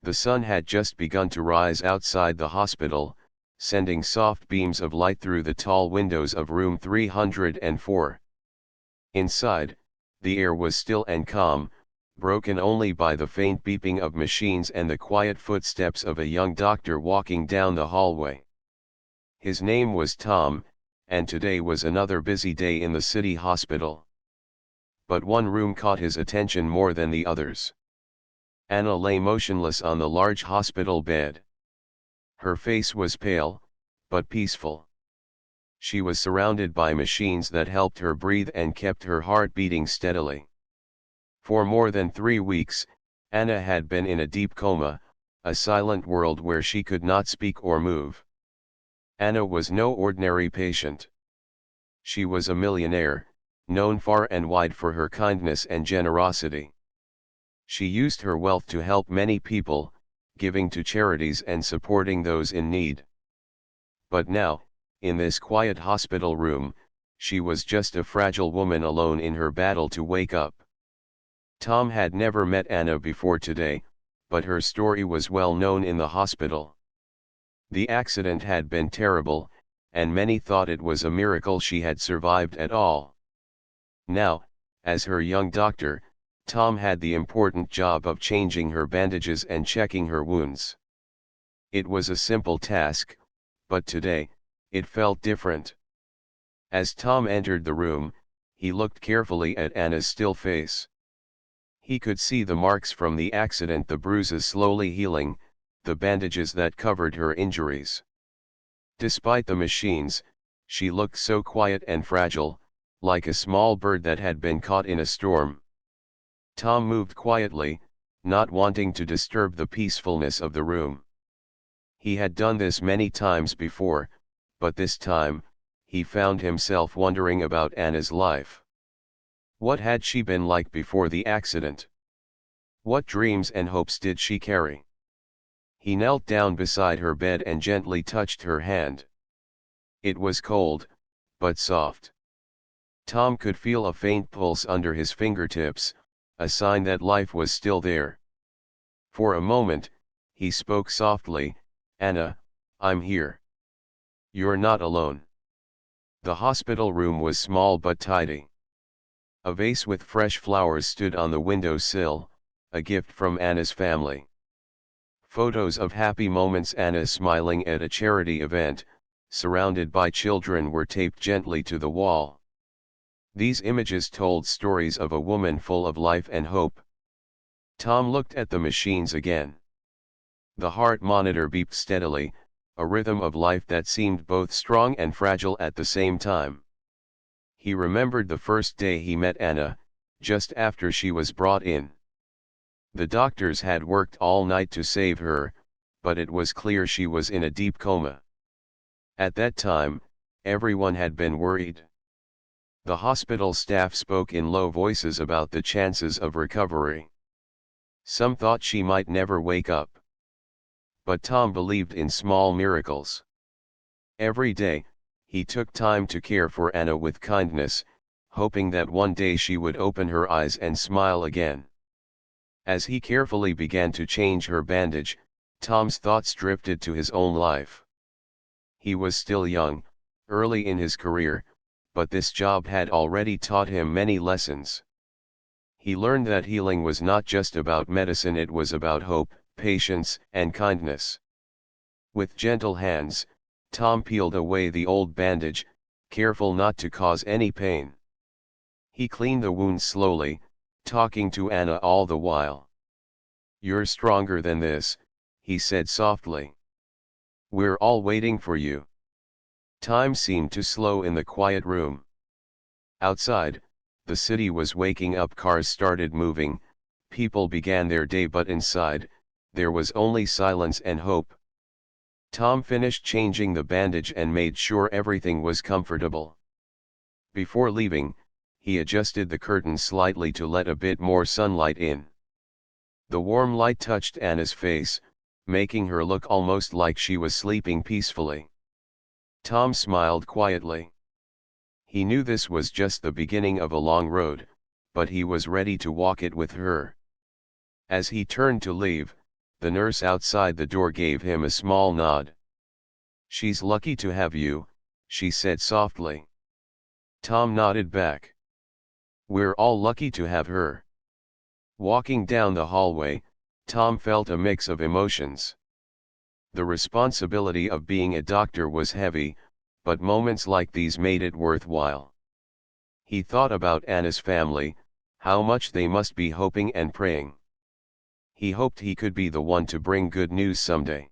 The sun had just begun to rise outside the hospital, sending soft beams of light through the tall windows of room 304. Inside, the air was still and calm, broken only by the faint beeping of machines and the quiet footsteps of a young doctor walking down the hallway. His name was Tom, and today was another busy day in the city hospital. But one room caught his attention more than the others. Anna lay motionless on the large hospital bed. Her face was pale, but peaceful. She was surrounded by machines that helped her breathe and kept her heart beating steadily. For more than 3 weeks, Anna had been in a deep coma, a silent world where she could not speak or move. Anna was no ordinary patient. She was a millionaire, known far and wide for her kindness and generosity. She used her wealth to help many people, giving to charities and supporting those in need. But now, in this quiet hospital room, she was just a fragile woman alone in her battle to wake up. Tom had never met Anna before today, but her story was well known in the hospital. The accident had been terrible, and many thought it was a miracle she had survived at all. Now, as her young doctor, Tom had the important job of changing her bandages and checking her wounds. It was a simple task, but today, it felt different. As Tom entered the room, he looked carefully at Anna's still face. He could see the marks from the accident, the bruises slowly healing, the bandages that covered her injuries. Despite the machines, she looked so quiet and fragile, like a small bird that had been caught in a storm. Tom moved quietly, not wanting to disturb the peacefulness of the room. He had done this many times before, but this time, he found himself wondering about Anna's life. What had she been like before the accident? What dreams and hopes did she carry? He knelt down beside her bed and gently touched her hand. It was cold, but soft. Tom could feel a faint pulse under his fingertips, a sign that life was still there. For a moment, he spoke softly, "Anna, I'm here. You're not alone." The hospital room was small but tidy. A vase with fresh flowers stood on the window sill, a gift from Anna's family. Photos of happy moments, Anna smiling at a charity event, surrounded by children, were taped gently to the wall. These images told stories of a woman full of life and hope. Tom looked at the machines again. The heart monitor beeped steadily, a rhythm of life that seemed both strong and fragile at the same time. He remembered the first day he met Anna, just after she was brought in. The doctors had worked all night to save her, but it was clear she was in a deep coma. At that time, everyone had been worried. The hospital staff spoke in low voices about the chances of recovery. Some thought she might never wake up. But Tom believed in small miracles. Every day, he took time to care for Anna with kindness, hoping that one day she would open her eyes and smile again. As he carefully began to change her bandage, Tom's thoughts drifted to his own life. He was still young, early in his career, but this job had already taught him many lessons. He learned that healing was not just about medicine, it was about hope, patience, and kindness. With gentle hands, Tom peeled away the old bandage, careful not to cause any pain. He cleaned the wound slowly, talking to Anna all the while. "You're stronger than this," he said softly. "We're all waiting for you." Time seemed to slow in the quiet room. Outside, the city was waking up, cars started moving, people began their day, but inside, there was only silence and hope. Tom finished changing the bandage and made sure everything was comfortable. Before leaving, he adjusted the curtains slightly to let a bit more sunlight in. The warm light touched Anna's face, making her look almost like she was sleeping peacefully. Tom smiled quietly. He knew this was just the beginning of a long road, but he was ready to walk it with her. As he turned to leave, The nurse outside the door gave him a small nod. "She's lucky to have you," she said softly. Tom nodded back. "We're all lucky to have her." Walking down the hallway, Tom felt a mix of emotions. The responsibility of being a doctor was heavy, but moments like these made it worthwhile. He thought about Anna's family, how much they must be hoping and praying. He hoped he could be the one to bring good news someday.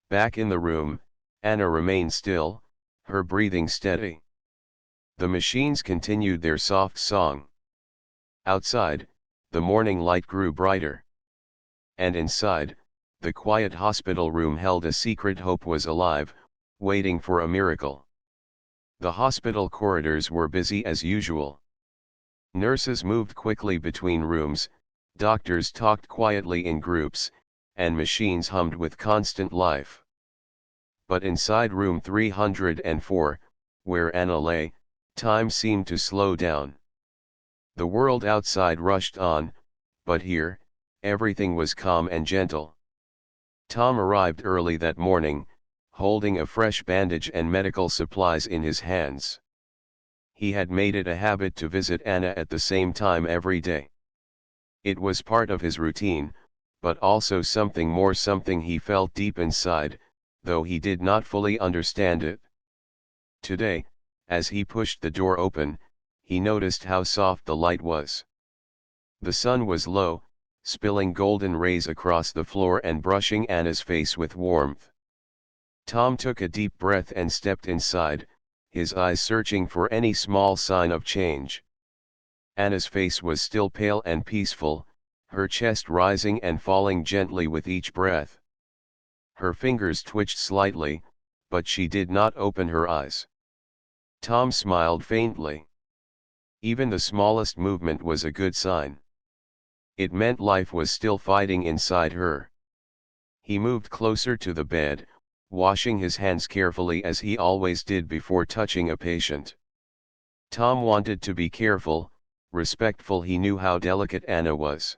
Back in the room, Anna remained still, her breathing steady. The machines continued their soft song. Outside, the morning light grew brighter. And inside, the quiet hospital room held a secret hope was alive, waiting for a miracle. The hospital corridors were busy as usual. Nurses moved quickly between rooms, doctors talked quietly in groups, and machines hummed with constant life. But inside room 304, where Anna lay, time seemed to slow down. The world outside rushed on, but here, everything was calm and gentle. Tom arrived early that morning, holding a fresh bandage and medical supplies in his hands. He had made it a habit to visit Anna at the same time every day. It was part of his routine, but also something more, something he felt deep inside, though he did not fully understand it. Today, as he pushed the door open, he noticed how soft the light was. The sun was low, spilling golden rays across the floor and brushing Anna's face with warmth. Tom took a deep breath and stepped inside, his eyes searching for any small sign of change. Anna's face was still pale and peaceful, her chest rising and falling gently with each breath. Her fingers twitched slightly, but she did not open her eyes. Tom smiled faintly. Even the smallest movement was a good sign. It meant life was still fighting inside her. He moved closer to the bed, washing his hands carefully as he always did before touching a patient. Tom wanted to be careful, respectful. He knew how delicate Anna was.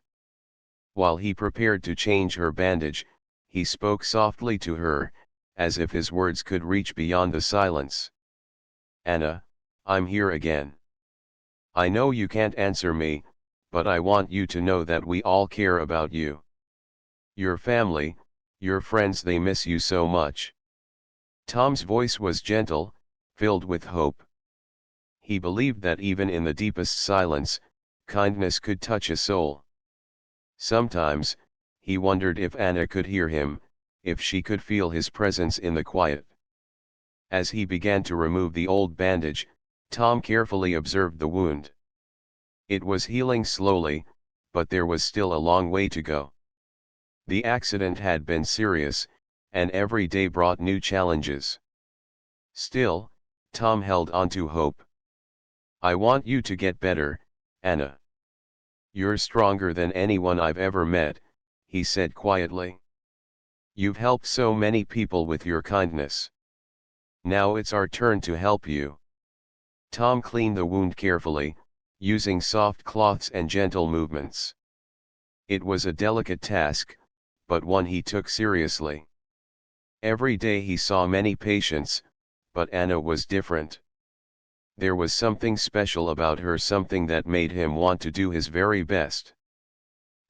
While he prepared to change her bandage, he spoke softly to her, as if his words could reach beyond the silence. "Anna, I'm here again. I know you can't answer me, but I want you to know that we all care about you. Your family, your friends, they miss you so much." Tom's voice was gentle, filled with hope. He believed that even in the deepest silence, kindness could touch a soul. Sometimes, he wondered if Anna could hear him, if she could feel his presence in the quiet. As he began to remove the old bandage, Tom carefully observed the wound. It was healing slowly, but there was still a long way to go. The accident had been serious, and every day brought new challenges. Still, Tom held on to hope. "I want you to get better, Anna. You're stronger than anyone I've ever met," he said quietly. "You've helped so many people with your kindness. Now it's our turn to help you." Tom cleaned the wound carefully, using soft cloths and gentle movements. It was a delicate task, but one he took seriously. Every day he saw many patients, but Anna was different. There was something special about her, something that made him want to do his very best.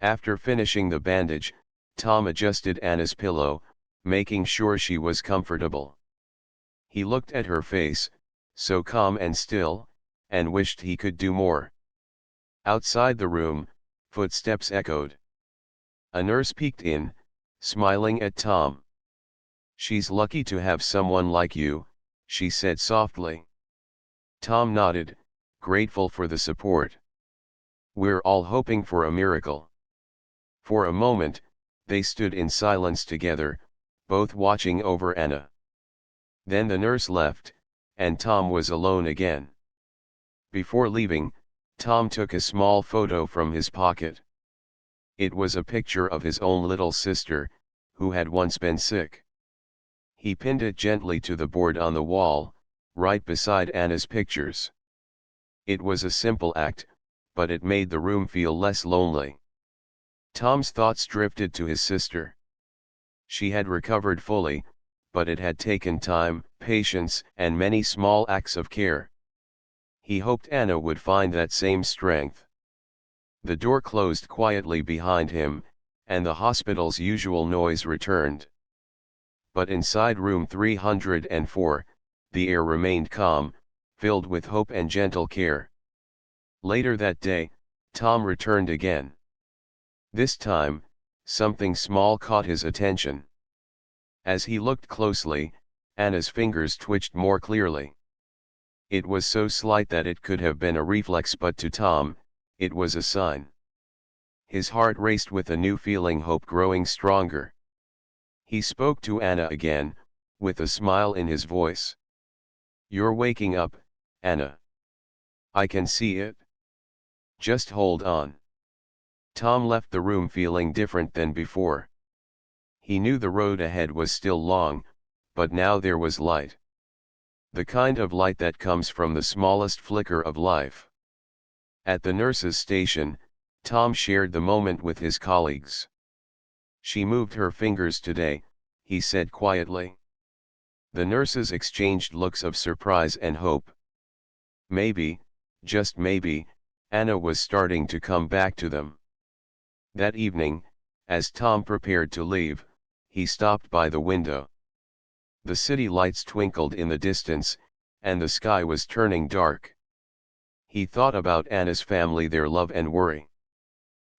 After finishing the bandage, Tom adjusted Anna's pillow, making sure she was comfortable. He looked at her face, so calm and still, and wished he could do more. Outside the room, footsteps echoed. A nurse peeked in, smiling at Tom. "She's lucky to have someone like you," she said softly. Tom nodded, grateful for the support. "We're all hoping for a miracle." For a moment, they stood in silence together, both watching over Anna. Then the nurse left, and Tom was alone again. Before leaving, Tom took a small photo from his pocket. It was a picture of his own little sister, who had once been sick. He pinned it gently to the board on the wall, right beside Anna's pictures. It was a simple act, but it made the room feel less lonely. Tom's thoughts drifted to his sister. She had recovered fully, but it had taken time, patience, and many small acts of care. He hoped Anna would find that same strength. The door closed quietly behind him, and the hospital's usual noise returned. But inside room 304, the air remained calm, filled with hope and gentle care. Later that day, Tom returned again. This time, something small caught his attention. As he looked closely, Anna's fingers twitched more clearly. It was so slight that it could have been a reflex, but to Tom, it was a sign. His heart raced with a new feeling, hope growing stronger. He spoke to Anna again, with a smile in his voice. "You're waking up, Anna. I can see it. Just hold on." Tom left the room feeling different than before. He knew the road ahead was still long, but now there was light. The kind of light that comes from the smallest flicker of life. At the nurse's station, Tom shared the moment with his colleagues. "She moved her fingers today," he said quietly. The nurses exchanged looks of surprise and hope. Maybe, just maybe, Anna was starting to come back to them. That evening, as Tom prepared to leave, he stopped by the window. The city lights twinkled in the distance, and the sky was turning dark. He thought about Anna's family, their love and worry.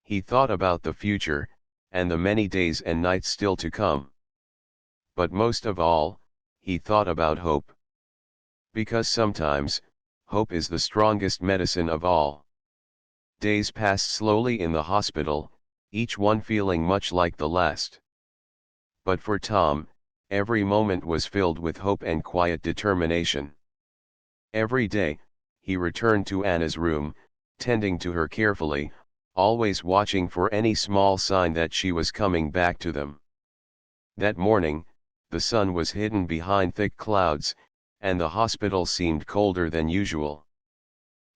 He thought about the future, and the many days and nights still to come. But most of all, he thought about hope. Because sometimes, hope is the strongest medicine of all. Days passed slowly in the hospital, each one feeling much like the last. But for Tom, every moment was filled with hope and quiet determination. Every day, he returned to Anna's room, tending to her carefully, always watching for any small sign that she was coming back to them. That morning, the sun was hidden behind thick clouds, and the hospital seemed colder than usual.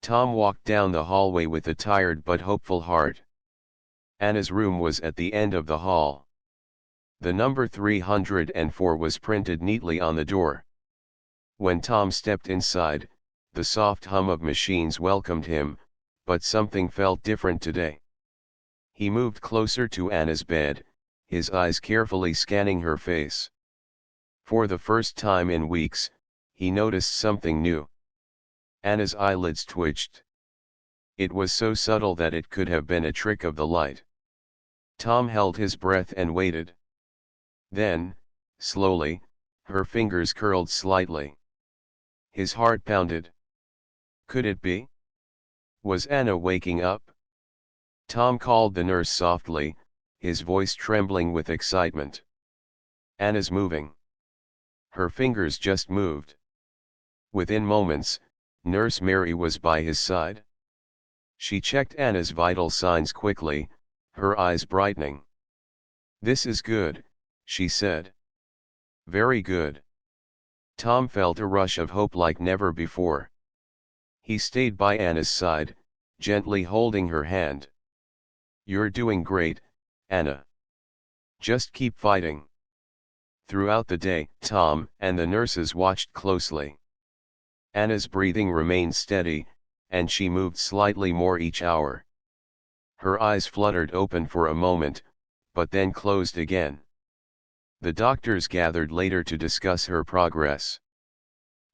Tom walked down the hallway with a tired but hopeful heart. Anna's room was at the end of the hall. The number 304 was printed neatly on the door. When Tom stepped inside, the soft hum of machines welcomed him, but something felt different today. He moved closer to Anna's bed, his eyes carefully scanning her face. For the first time in weeks, he noticed something new. Anna's eyelids twitched. It was so subtle that it could have been a trick of the light. Tom held his breath and waited. Then, slowly, her fingers curled slightly. His heart pounded. Could it be? Was Anna waking up? Tom called the nurse softly, his voice trembling with excitement. "Anna's moving. Her fingers just moved." Within moments, Nurse Mary was by his side. She checked Anna's vital signs quickly, her eyes brightening. "This is good," she said. "Very good." Tom felt a rush of hope like never before. He stayed by Anna's side, gently holding her hand. "You're doing great, Anna. Just keep fighting." Throughout the day, Tom and the nurses watched closely. Anna's breathing remained steady, and she moved slightly more each hour. Her eyes fluttered open for a moment, but then closed again. The doctors gathered later to discuss her progress.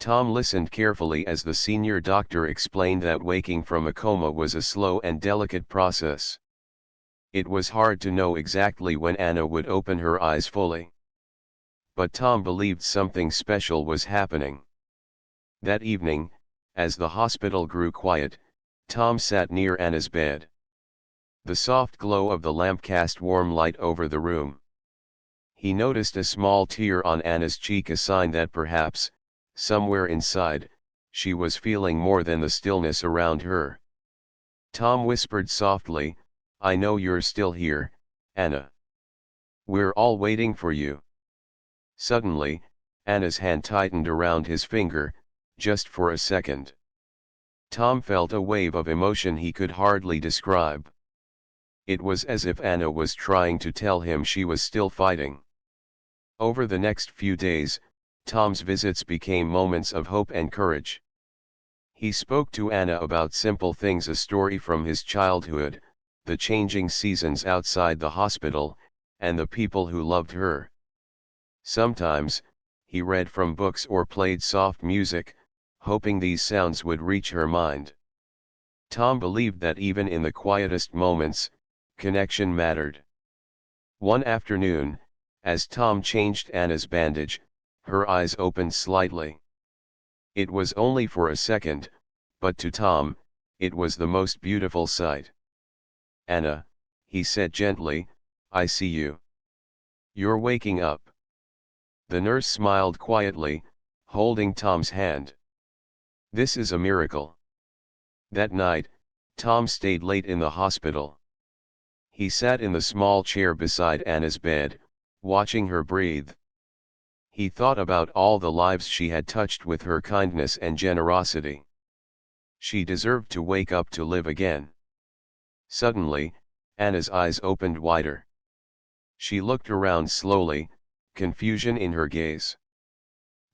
Tom listened carefully as the senior doctor explained that waking from a coma was a slow and delicate process. It was hard to know exactly when Anna would open her eyes fully. But Tom believed something special was happening. That evening, as the hospital grew quiet, Tom sat near Anna's bed. The soft glow of the lamp cast warm light over the room. He noticed a small tear on Anna's cheek, a sign that perhaps, somewhere inside, she was feeling more than the stillness around her. Tom whispered softly, "I know you're still here, Anna. We're all waiting for you." Suddenly, Anna's hand tightened around his finger, just for a second. Tom felt a wave of emotion he could hardly describe. It was as if Anna was trying to tell him she was still fighting. Over the next few days, Tom's visits became moments of hope and courage. He spoke to Anna about simple things, a story from his childhood, the changing seasons outside the hospital, and the people who loved her. Sometimes, he read from books or played soft music, hoping these sounds would reach her mind. Tom believed that even in the quietest moments, connection mattered. One afternoon, as Tom changed Anna's bandage, her eyes opened slightly. It was only for a second, but to Tom, it was the most beautiful sight. "Anna," he said gently, "I see you. You're waking up." The nurse smiled quietly, holding Tom's hand. "This is a miracle." That night, Tom stayed late in the hospital. He sat in the small chair beside Anna's bed, watching her breathe. He thought about all the lives she had touched with her kindness and generosity. She deserved to wake up to live again. Suddenly, Anna's eyes opened wider. She looked around slowly, confusion in her gaze.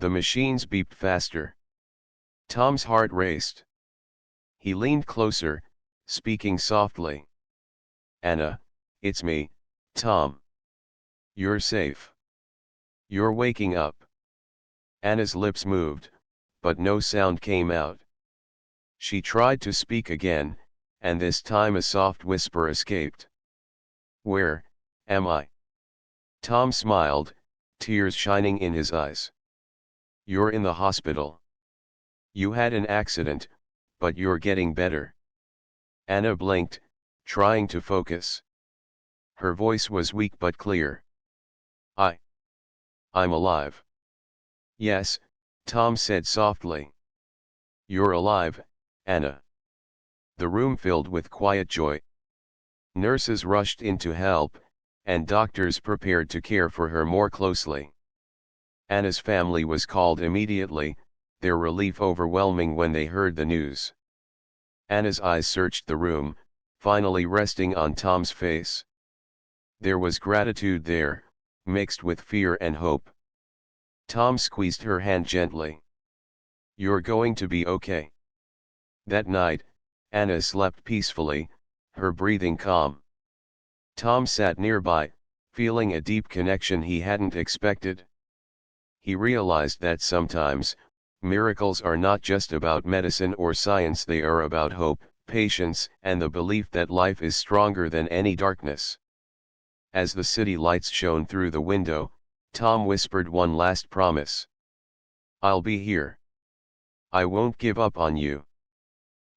The machines beeped faster. Tom's heart raced. He leaned closer, speaking softly. "Anna, it's me, Tom. You're safe. You're waking up." Anna's lips moved, but no sound came out. She tried to speak again, and this time a soft whisper escaped. "Where am I?" Tom smiled, tears shining in his eyes. "You're in the hospital. You had an accident, but you're getting better." Anna blinked, trying to focus. Her voice was weak but clear. I'm alive." "Yes," Tom said softly. "You're alive, Anna." The room filled with quiet joy. Nurses rushed in to help, and doctors prepared to care for her more closely. Anna's family was called immediately, their relief overwhelming when they heard the news. Anna's eyes searched the room, finally resting on Tom's face. There was gratitude there, mixed with fear and hope. Tom squeezed her hand gently. "You're going to be okay." That night, Anna slept peacefully, her breathing calm. Tom sat nearby, feeling a deep connection he hadn't expected. He realized that sometimes, miracles are not just about medicine or science, they are about hope, patience, and the belief that life is stronger than any darkness. As the city lights shone through the window, Tom whispered one last promise. "I'll be here. I won't give up on you."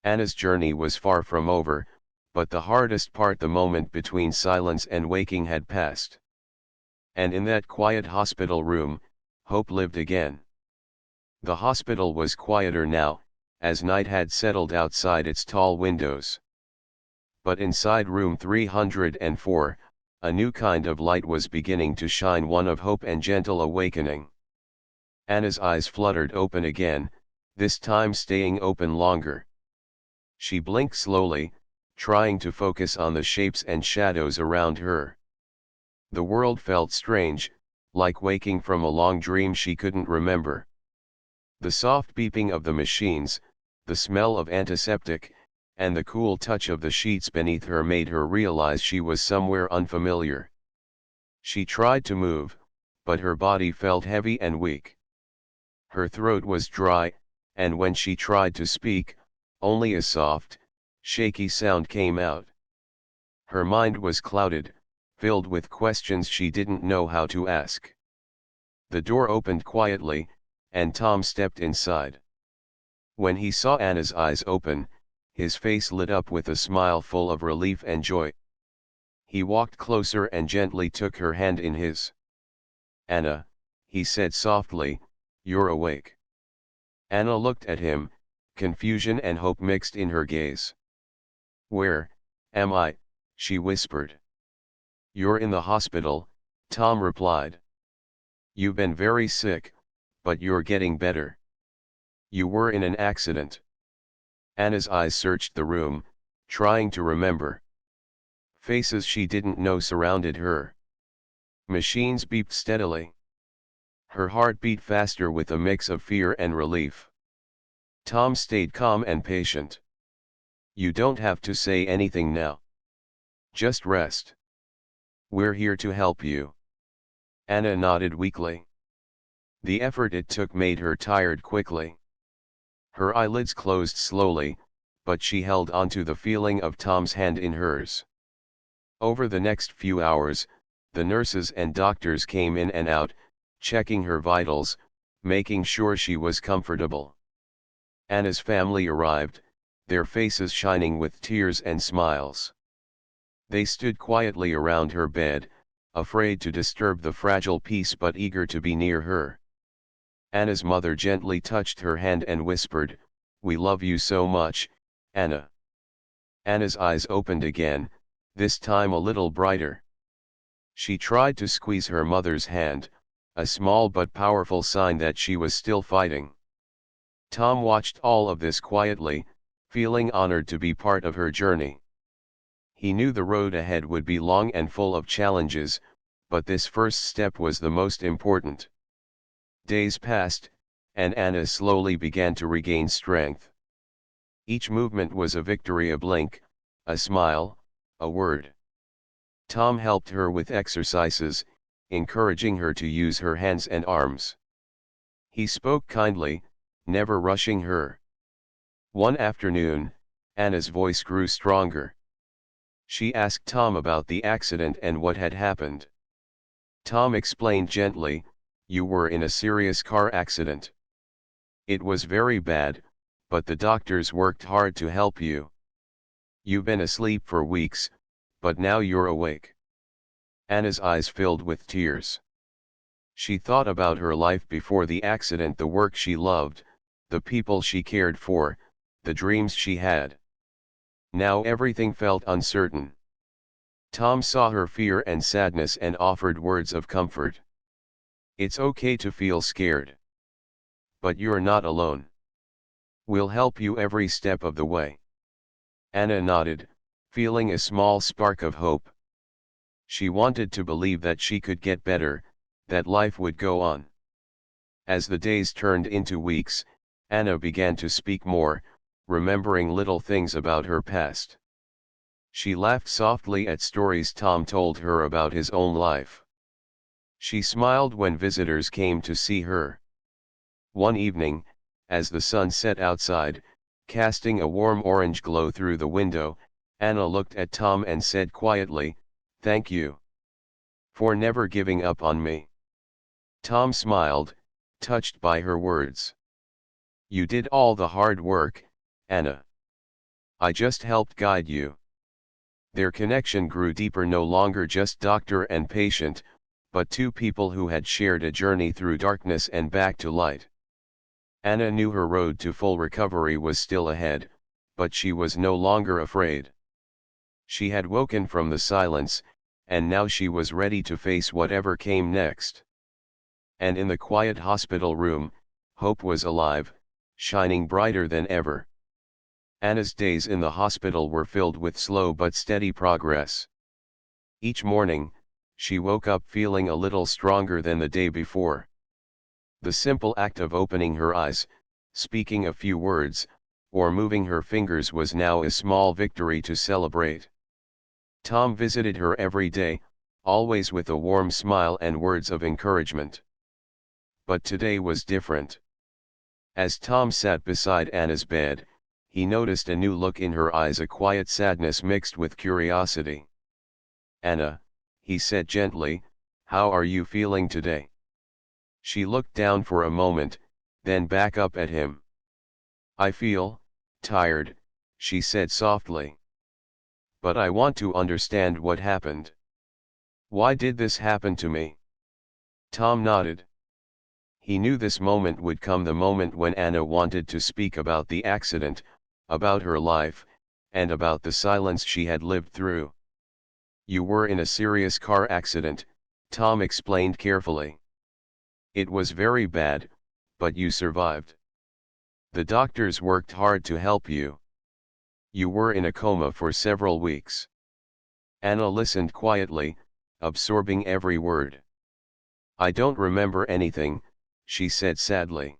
Anna's journey was far from over, but the hardest part, the moment between silence and waking, had passed. And in that quiet hospital room, hope lived again. The hospital was quieter now, as night had settled outside its tall windows. But inside room 304, a new kind of light was beginning to shine, one of hope and gentle awakening. Anna's eyes fluttered open again, this time staying open longer. She blinked slowly, trying to focus on the shapes and shadows around her. The world felt strange, like waking from a long dream she couldn't remember. The soft beeping of the machines, the smell of antiseptic, and the cool touch of the sheets beneath her made her realize she was somewhere unfamiliar. She tried to move, but her body felt heavy and weak. Her throat was dry, and when she tried to speak, only a soft, shaky sound came out. Her mind was clouded, filled with questions she didn't know how to ask. The door opened quietly, and Tom stepped inside. When he saw Anna's eyes open, his face lit up with a smile full of relief and joy. He walked closer and gently took her hand in his. "Anna," he said softly, "you're awake." Anna looked at him, confusion and hope mixed in her gaze. "Where am I?" she whispered. "You're in the hospital," Tom replied. "You've been very sick, but you're getting better. You were in an accident." Anna's eyes searched the room, trying to remember. Faces she didn't know surrounded her. Machines beeped steadily. Her heart beat faster with a mix of fear and relief. Tom stayed calm and patient. "You don't have to say anything now. Just rest. We're here to help you." Anna nodded weakly. The effort it took made her tired quickly. Her eyelids closed slowly, but she held onto the feeling of Tom's hand in hers. Over the next few hours, the nurses and doctors came in and out, checking her vitals, making sure she was comfortable. Anna's family arrived, their faces shining with tears and smiles. They stood quietly around her bed, afraid to disturb the fragile peace but eager to be near her. Anna's mother gently touched her hand and whispered, "We love you so much, Anna." Anna's eyes opened again, this time a little brighter. She tried to squeeze her mother's hand, a small but powerful sign that she was still fighting. Tom watched all of this quietly, feeling honored to be part of her journey. He knew the road ahead would be long and full of challenges, but this first step was the most important. Days passed, and Anna slowly began to regain strength. Each movement was a victory, a blink, a smile, a word. Tom helped her with exercises, encouraging her to use her hands and arms. He spoke kindly, never rushing her. One afternoon, Anna's voice grew stronger. She asked Tom about the accident and what had happened. Tom explained gently, "You were in a serious car accident. It was very bad, but the doctors worked hard to help you. You've been asleep for weeks, but now you're awake." Anna's eyes filled with tears. She thought about her life before the accident, the work she loved, the people she cared for, the dreams she had. Now everything felt uncertain. Tom saw her fear and sadness and offered words of comfort. "It's okay to feel scared. But you're not alone. We'll help you every step of the way." Anna nodded, feeling a small spark of hope. She wanted to believe that she could get better, that life would go on. As the days turned into weeks, Anna began to speak more, remembering little things about her past. She laughed softly at stories Tom told her about his own life. She smiled when visitors came to see her. One evening, as the sun set outside, casting a warm orange glow through the window, Anna looked at Tom and said quietly, "Thank you for never giving up on me." Tom smiled, touched by her words. "You did all the hard work, Anna. I just helped guide you." Their connection grew deeper, no longer just doctor and patient, but two people who had shared a journey through darkness and back to light. Anna knew her road to full recovery was still ahead, but she was no longer afraid. She had woken from the silence, and now she was ready to face whatever came next. And in the quiet hospital room, hope was alive, shining brighter than ever. Anna's days in the hospital were filled with slow but steady progress. Each morning, she woke up feeling a little stronger than the day before. The simple act of opening her eyes, speaking a few words, or moving her fingers was now a small victory to celebrate. Tom visited her every day, always with a warm smile and words of encouragement. But today was different. As Tom sat beside Anna's bed, he noticed a new look in her eyes, a quiet sadness mixed with curiosity. "Anna," he said gently, "how are you feeling today?" She looked down for a moment, then back up at him. "I feel tired," she said softly. "But I want to understand what happened. Why did this happen to me?" Tom nodded. He knew this moment would come, the moment when Anna wanted to speak about the accident, about her life, and about the silence she had lived through. "You were in a serious car accident," Tom explained carefully. "It was very bad, but you survived. The doctors worked hard to help you. You were in a coma for several weeks. Anna listened quietly, absorbing every word. "I don't remember anything," she said sadly.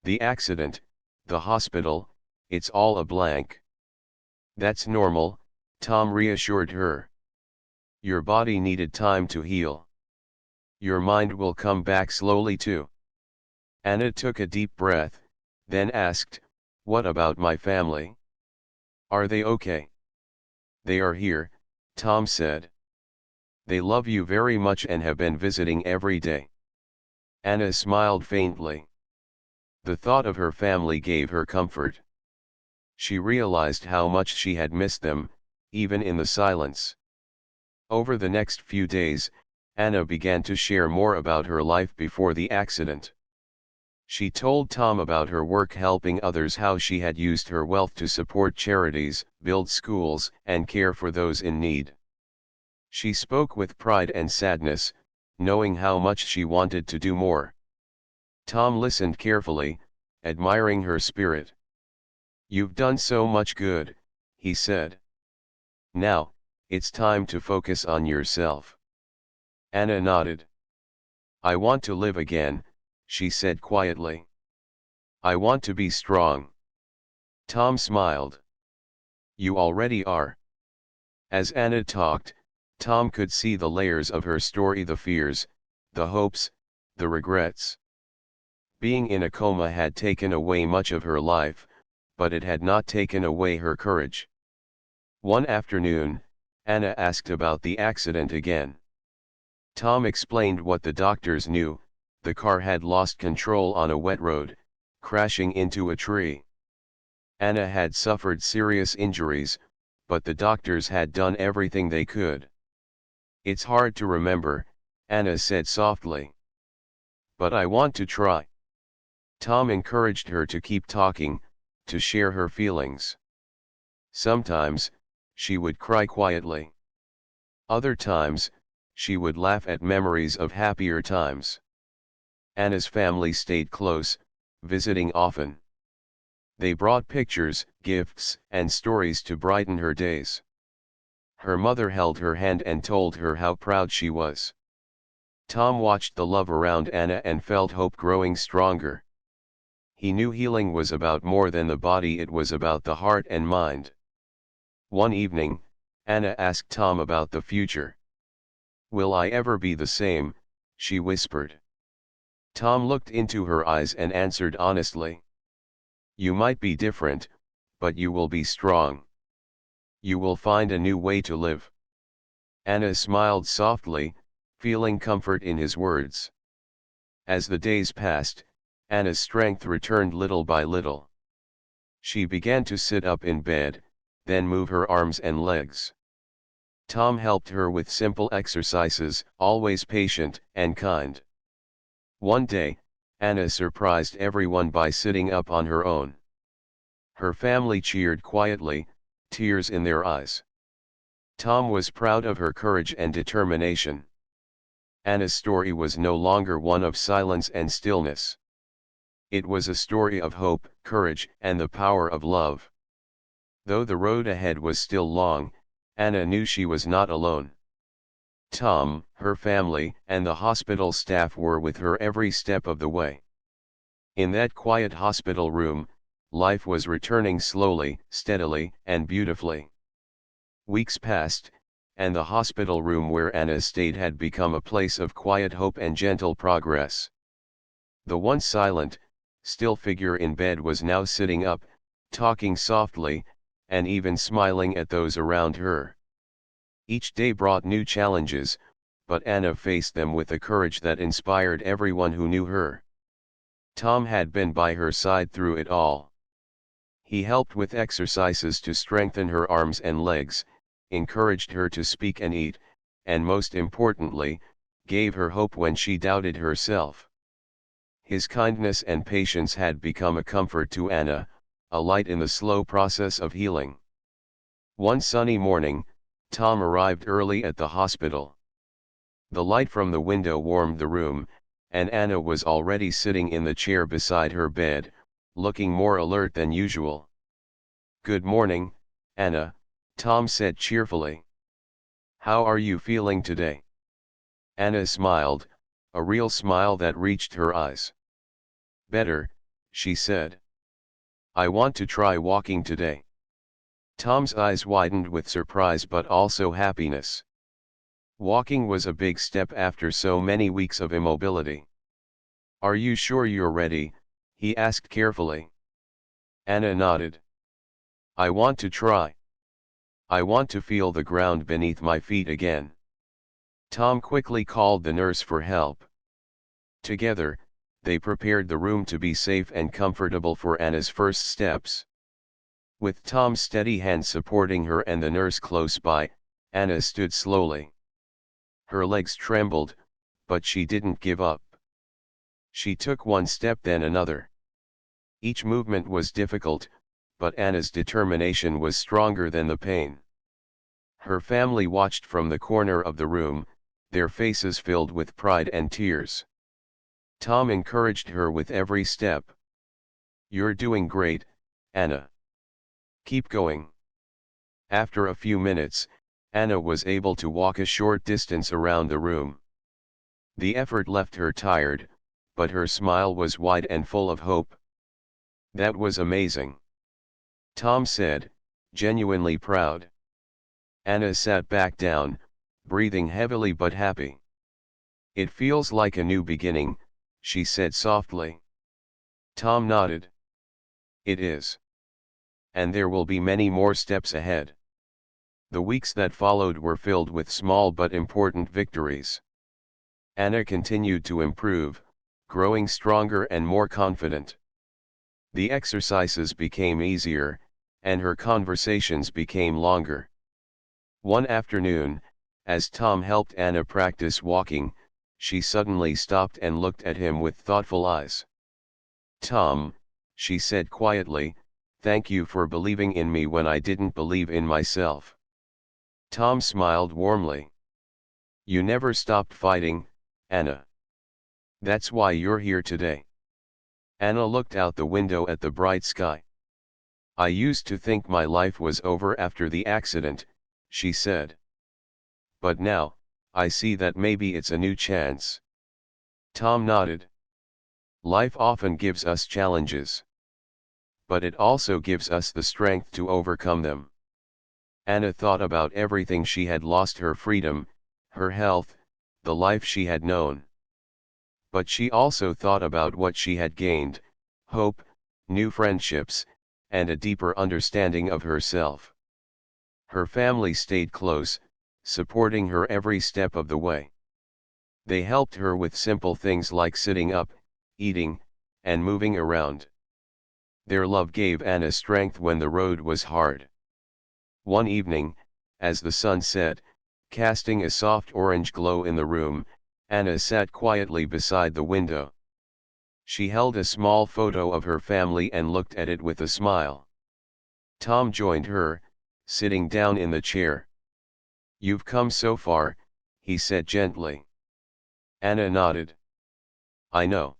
"The accident, the hospital, it's all a blank." "That's normal," Tom reassured her. "Your body needed time to heal. Your mind will come back slowly too." Anna took a deep breath, then asked, "What about my family? Are they okay?" "They are here," Tom said. "They love you very much and have been visiting every day." Anna smiled faintly. The thought of her family gave her comfort. She realized how much she had missed them, even in the silence. Over the next few days, Anna began to share more about her life before the accident. She told Tom about her work helping others, how she had used her wealth to support charities, build schools, and care for those in need. She spoke with pride and sadness, knowing how much she wanted to do more. Tom listened carefully, admiring her spirit. "You've done so much good," he said. "Now, it's time to focus on yourself." Anna nodded. "I want to live again," she said quietly. "I want to be strong." Tom smiled. "You already are." As Anna talked, Tom could see the layers of her story, the fears, the hopes, the regrets. Being in a coma had taken away much of her life, but it had not taken away her courage. One afternoon, Anna asked about the accident again. Tom explained what the doctors knew: the car had lost control on a wet road, crashing into a tree. Anna had suffered serious injuries, but the doctors had done everything they could. "It's hard to remember," Anna said softly. "But I want to try." Tom encouraged her to keep talking, to share her feelings. Sometimes, she would cry quietly. Other times, she would laugh at memories of happier times. Anna's family stayed close, visiting often. They brought pictures, gifts, and stories to brighten her days. Her mother held her hand and told her how proud she was. Tom watched the love around Anna and felt hope growing stronger. He knew healing was about more than the body, it was about the heart and mind. One evening, Anna asked Tom about the future. "Will I ever be the same?" she whispered. Tom looked into her eyes and answered honestly. "You might be different, but you will be strong. You will find a new way to live." Anna smiled softly, feeling comfort in his words. As the days passed, Anna's strength returned little by little. She began to sit up in bed, then move her arms and legs. Tom helped her with simple exercises, always patient and kind. One day, Anna surprised everyone by sitting up on her own. Her family cheered quietly, tears in their eyes. Tom was proud of her courage and determination. Anna's story was no longer one of silence and stillness. It was a story of hope, courage, and the power of love. Though the road ahead was still long, Anna knew she was not alone. Tom, her family, and the hospital staff were with her every step of the way. In that quiet hospital room, life was returning slowly, steadily, and beautifully. Weeks passed, and the hospital room where Anna stayed had become a place of quiet hope and gentle progress. The once silent, still figure in bed was now sitting up, talking softly, and even smiling at those around her. Each day brought new challenges, but Anna faced them with a courage that inspired everyone who knew her. Tom had been by her side through it all. He helped with exercises to strengthen her arms and legs, encouraged her to speak and eat, and most importantly, gave her hope when she doubted herself. His kindness and patience had become a comfort to Anna, a light in the slow process of healing. One sunny morning, Tom arrived early at the hospital. The light from the window warmed the room, and Anna was already sitting in the chair beside her bed, looking more alert than usual. "Good morning, Anna," Tom said cheerfully. How are you feeling today? Anna smiled, a real smile that reached her eyes. Better, she said. I want to try walking today. Tom's eyes widened with surprise but also happiness. Walking was a big step after so many weeks of immobility. Are you sure you're ready? He asked carefully. Anna nodded. I want to try. I want to feel the ground beneath my feet again. Tom quickly called the nurse for help. Together, they prepared the room to be safe and comfortable for Anna's first steps. With Tom's steady hand supporting her and the nurse close by, Anna stood slowly. Her legs trembled, but she didn't give up. She took one step then another. Each movement was difficult, but Anna's determination was stronger than the pain. Her family watched from the corner of the room, their faces filled with pride and tears. Tom encouraged her with every step. You're doing great, Anna. Keep going. After a few minutes, Anna was able to walk a short distance around the room. The effort left her tired, but her smile was wide and full of hope. That was amazing. Tom said, genuinely proud. Anna sat back down, breathing heavily but happy. It feels like a new beginning, she said softly. Tom nodded. It is. And there will be many more steps ahead. The weeks that followed were filled with small but important victories. Anna continued to improve, growing stronger and more confident. The exercises became easier, and her conversations became longer. One afternoon, as Tom helped Anna practice walking, she suddenly stopped and looked at him with thoughtful eyes. Tom, she said quietly, thank you for believing in me when I didn't believe in myself. Tom smiled warmly. You never stopped fighting, Anna. That's why you're here today. Anna looked out the window at the bright sky. I used to think my life was over after the accident, she said. But now, I see that maybe it's a new chance. Tom nodded. Life often gives us challenges. But it also gives us the strength to overcome them. Anna thought about everything she had lost: her freedom, her health, the life she had known. But she also thought about what she had gained: hope, new friendships, and a deeper understanding of herself. Her family stayed close, supporting her every step of the way. They helped her with simple things like sitting up, eating, and moving around. Their love gave Anna strength when the road was hard. One evening, as the sun set, casting a soft orange glow in the room, Anna sat quietly beside the window. She held a small photo of her family and looked at it with a smile. Tom joined her, sitting down in the chair. You've come so far, he said gently. Anna nodded. I know.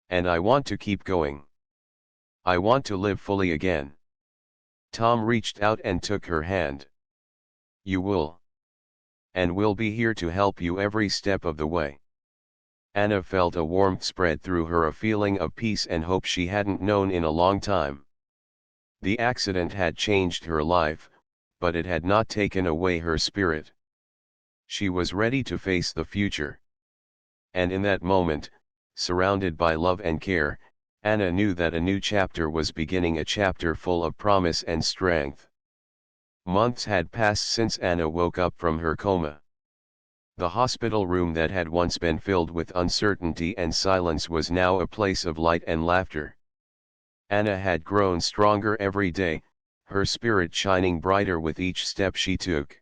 And I want to keep going. I want to live fully again. Tom reached out and took her hand. You will. And we'll be here to help you every step of the way. Anna felt a warmth spread through her, a feeling of peace and hope she hadn't known in a long time. The accident had changed her life, but it had not taken away her spirit. She was ready to face the future. And in that moment, surrounded by love and care, Anna knew that a new chapter was beginning, a chapter full of promise and strength. Months had passed since Anna woke up from her coma. The hospital room that had once been filled with uncertainty and silence was now a place of light and laughter. Anna had grown stronger every day, her spirit shining brighter with each step she took.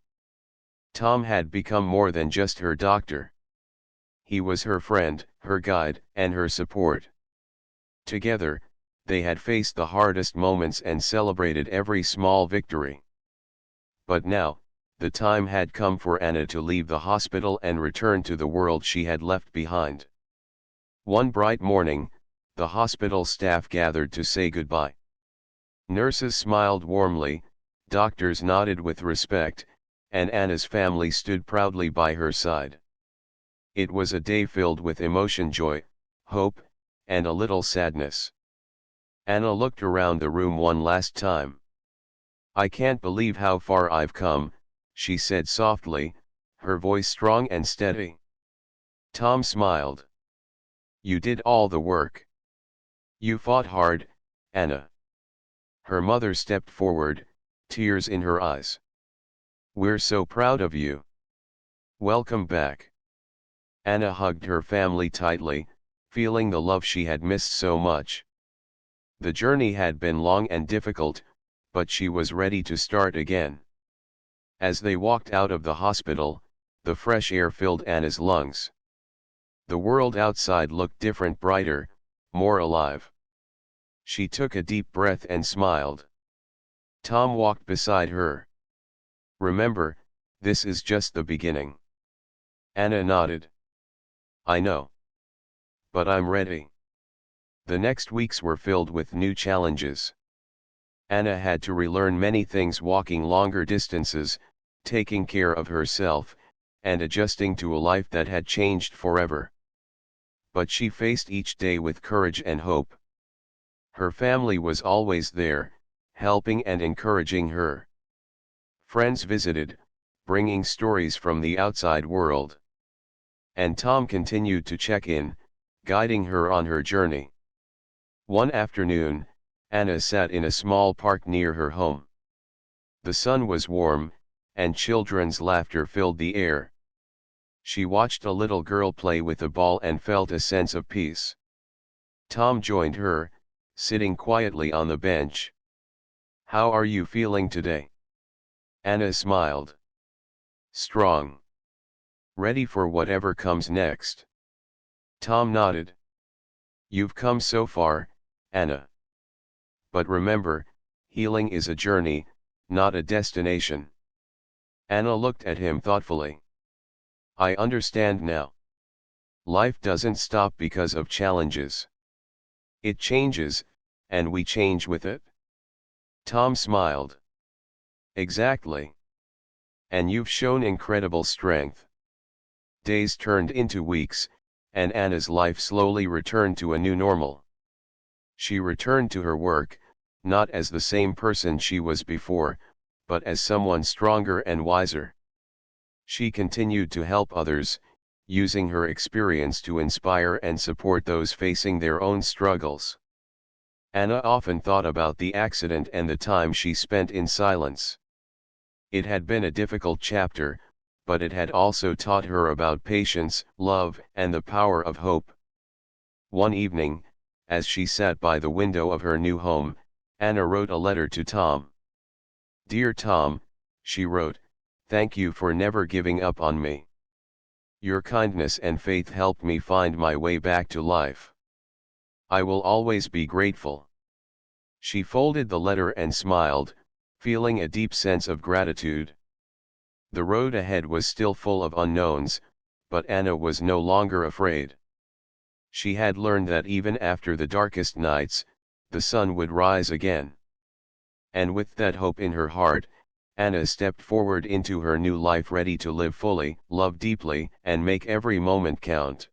Tom had become more than just her doctor. He was her friend, her guide, and her support. Together, they had faced the hardest moments and celebrated every small victory. But now, the time had come for Anna to leave the hospital and return to the world she had left behind. One bright morning, the hospital staff gathered to say goodbye. Nurses smiled warmly, doctors nodded with respect, and Anna's family stood proudly by her side. It was a day filled with emotion, joy, hope, and a little sadness. Anna looked around the room one last time. "I can't believe how far I've come," she said softly, her voice strong and steady. Tom smiled. "You did all the work. You fought hard, Anna." Her mother stepped forward, tears in her eyes. "We're so proud of you. Welcome back." Anna hugged her family tightly, feeling the love she had missed so much. The journey had been long and difficult, but she was ready to start again. As they walked out of the hospital, the fresh air filled Anna's lungs. The world outside looked different, brighter, more alive. She took a deep breath and smiled. Tom walked beside her. "Remember, this is just the beginning." Anna nodded. "I know. But I'm ready." The next weeks were filled with new challenges. Anna had to relearn many things, walking longer distances, taking care of herself, and adjusting to a life that had changed forever. But she faced each day with courage and hope. Her family was always there, helping and encouraging her. Friends visited, bringing stories from the outside world. And Tom continued to check in, guiding her on her journey. One afternoon, Anna sat in a small park near her home. The sun was warm, and children's laughter filled the air. She watched a little girl play with a ball and felt a sense of peace. Tom joined her, sitting quietly on the bench. "How are you feeling today?" Anna smiled. "Strong. Ready for whatever comes next." Tom nodded. "You've come so far, Anna. But remember, healing is a journey, not a destination." Anna looked at him thoughtfully. "I understand now. Life doesn't stop because of challenges. It changes, and we change with it." Tom smiled. "Exactly. And you've shown incredible strength." Days turned into weeks, and Anna's life slowly returned to a new normal. She returned to her work, not as the same person she was before, but as someone stronger and wiser. She continued to help others, using her experience to inspire and support those facing their own struggles. Anna often thought about the accident and the time she spent in silence. It had been a difficult chapter, but it had also taught her about patience, love, and the power of hope. One evening, as she sat by the window of her new home, Anna wrote a letter to Tom. "Dear Tom," she wrote, "thank you for never giving up on me. Your kindness and faith helped me find my way back to life. I will always be grateful." She folded the letter and smiled, feeling a deep sense of gratitude. The road ahead was still full of unknowns, but Anna was no longer afraid. She had learned that even after the darkest nights, the sun would rise again. And with that hope in her heart, Anna stepped forward into her new life, ready to live fully, love deeply, and make every moment count.